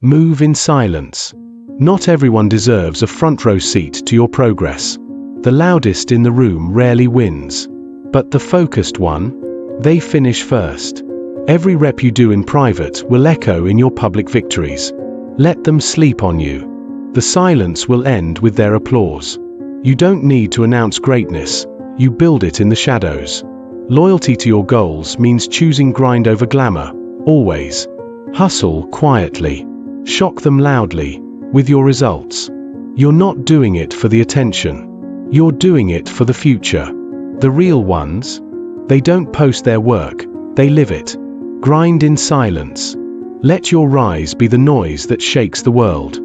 Move in silence. Not everyone deserves a front row seat to your progress. The loudest in the room rarely wins. But the focused one, they finish first. Every rep you do in private will echo in your public victories. Let them sleep on you. The silence will end with their applause. You don't need to announce greatness, you build it in the shadows. Loyalty to your goals means choosing grind over glamour, always. Hustle quietly. Shock them loudly, with your results. You're not doing it for the attention. You're doing it for the future. The real ones, they don't post their work, they live it. Grind in silence. Let your rise be the noise that shakes the world.